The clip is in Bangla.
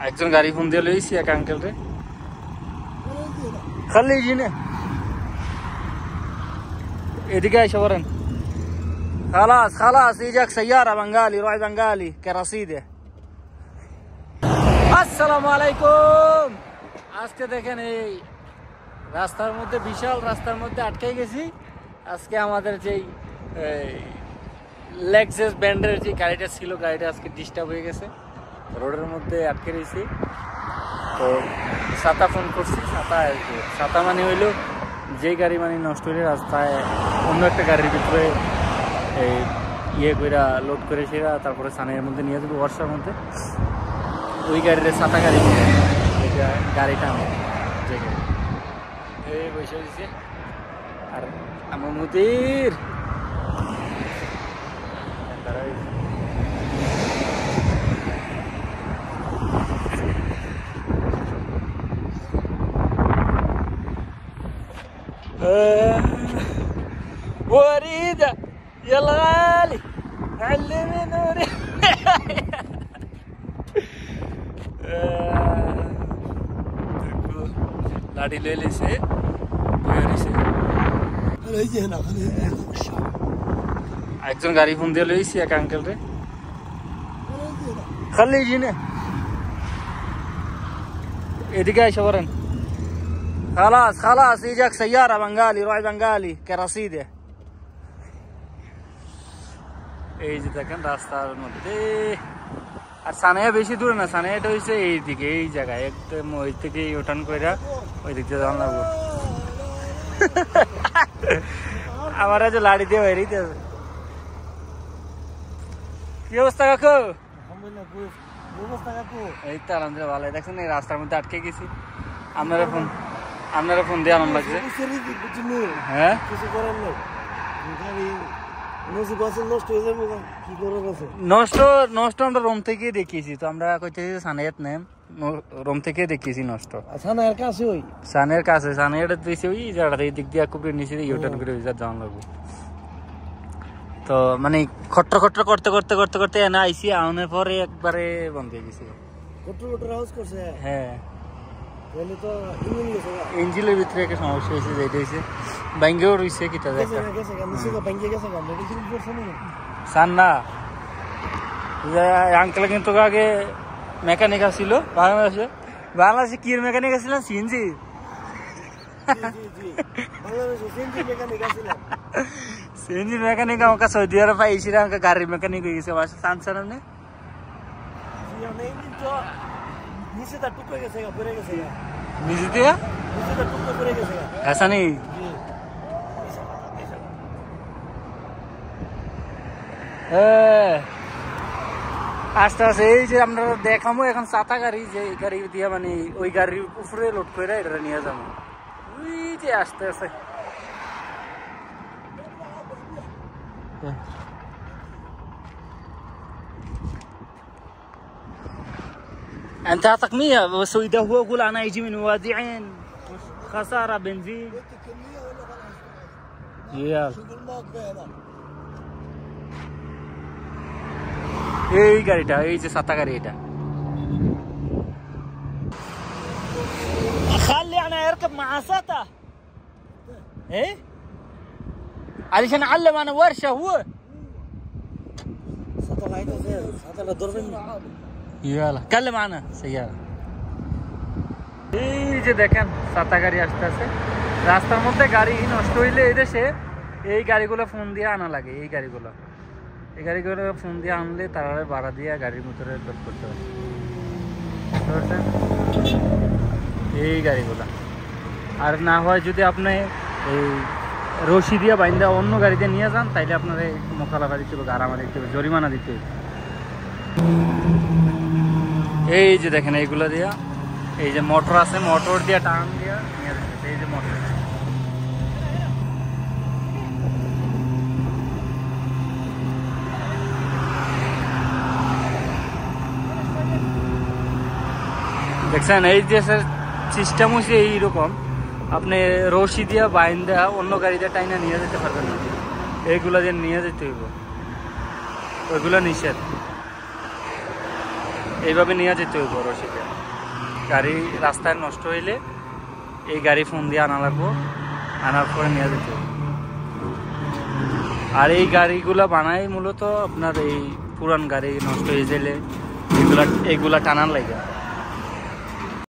একজন গাড়ি ফোন দিয়ে লইছি এক আঙ্কেল রে খালি জিনে এদিকে আইসা বলেন খালাস খালাস এই যাক সাইয়ারা বাঙালি রয় বাঙালি কেরাসিদে। আসসালামু আলাইকুম। আজকে দেখেন এই রাস্তার মধ্যে বিশাল রাস্তার মধ্যে আটকে গেছি। আজকে আমাদের যেই লেক্সাস ব্র্যান্ডের যে গাড়িটা ছিল গাড়িটা আজকে ডিস্টার্ব হয়ে গেছে, রোডের মধ্যে আটকে রয়েছি। তো ছাতা ফোন করছি, ছাতা মানে হইলো যে গাড়ি মানে নষ্ট হইলে রাস্তায় অন্য একটা গাড়ির ভিতরে এই ইয়ে কইরা লোড করে সেরা তারপরে সানের মধ্যে নিয়ে যাবো বর্ষার মধ্যে, ওই গাড়ির ছাতা গাড়ি এটা গাড়িটা আমার যে গাড়ি এই বসে দিচ্ছে। আর আমার মুদির وريدة يا الغالي علمي نوري लाड़ी ले ली से একজন গাড়ি ফোন দিয়ে লইছি এক আঙ্কেল রে খালি জিনে এদিকে আইসা বলেন খালাস খালাস এই যাক সাইয়ারা বাঙালি রয় বাঙালি কেরাসিদে। এই যে দেখেন রাস্তার মধ্যে, আর সানাইয়া বেশি দূরে না, সানাইয়াটা হয়েছে এইদিকে এই জায়গায় একদম ওই থেকে ওঠান কইরা ওই দিক দিয়ে যাওয়া লাগবো। আমার আজ লাড়ি দিয়ে বেরিয়ে যাবে। কি অবস্থা কাকু? এই তো আলহামদুলিল্লাহ ভালো। দেখছেন এই রাস্তার মধ্যে আটকে গেছি। আপনারা ফোন দিয়ে আনন্দ লাগছে। হ্যাঁ নষ্ট আমরা রোম থেকে দেখিয়েছি, তো আমরা কইতেছি সানাইয়াত নেন রোম থেকে দেখিয়েছি নষ্ট সানের কাছে সানাইয়াটা দিয়েছি ওই জায়গাটা এই দিক দিয়ে খুব নিচে ইউটার্ন করে ওই যাওয়া লাগবে। তো মানে খট্টর খট্টর করতে করতে করতে করতে এনে আইসি, আনার পরে একবারে বন্ধ হয়ে গেছে। হ্যাঁ ইঞ্জিনের ভিতরে একটা সমস্যা হয়েছে, যেটা হয়েছে ব্যাঙ্গেও রয়েছে কিটা সান না আঙ্কেল কিন্তু আগে মেকানিক আসছিল বাংলাদেশে কি মেকানিক আসছিল সিএনজি সিএনজি মেকানিক আমাকে সৌদি আরব পাইছিল, আমাকে গাড়ির মেকানিক হয়ে গেছে সান সামনে নিচে দিয়া ऐसा नहीं আস্তে আস্তে এই যে আমরা দেখামো এখন ছাতা গাড়ি, যে গাড়ি দিয়া মানে ওই গাড়ির উপরে লোড করে এটা নিয়ে যাবো ওই যে আস্তে আস্তে। انت اعطك 100 بس اذا هو يقول انا يجي من وادعين خساره بنزين يلا এই গাড়িটা এই যে ছাতা গাড়ি এটা خلي انا اركب مع ساتا ايه علشان اعلم انا ورشه هو ساتا عايزه زين ساتا ضربني يلا كلم معنا سيارة। এই যে দেখেন ছাতা গাড়ি আসতে আছে রাস্তার মধ্যে। গাড়ি নষ্ট হইলে এই দেশে এই গাড়িগুলো ফোন দিয়ে আনা লাগে, এই গাড়িগুলো ফোন দিয়ে আনলে তারা ভাড়া দিয়ে গাড়ির ভিতরে লোড করতে হবে। এই গাড়িগুলো আর না হয় যদি আপনি এই রশি দিয়ে বাইন্দা অন্য গাড়িতে নিয়ে যান তাইলে আপনার মোকালাফা দিতে হবে, গাড়ামা দিতে হবে, জরিমানা দিতে হবে। এই যে দেখেন এইগুলো দিয়া এই যে মোটর আছে, মোটর দিয়া টান দিয়া নিয়ে যাচ্ছে। এই যে মোটর দেখছেন এই দেশের সিস্টেম হচ্ছে এইরকম, আপনি রশি দিয়া বাইন্দা অন্য গাড়িতে টাইনা নিয়ে যেতে পারবেন না, এইগুলা দিয়ে নিয়ে যেতে হইব, ওইগুলো নিষেধ। এইভাবে নিয়ে যেতে হইব রশিদে। গাড়ি রাস্তায় নষ্ট হইলে এই গাড়ি ফোন দিয়ে আনা লাগবো, আনার পরে নিয়ে যেতে হবে। আর এই গাড়িগুলা বানাই মূলত আপনার এই পুরান গাড়ি নষ্ট হয়ে গেলে এগুলা টানার লাগে।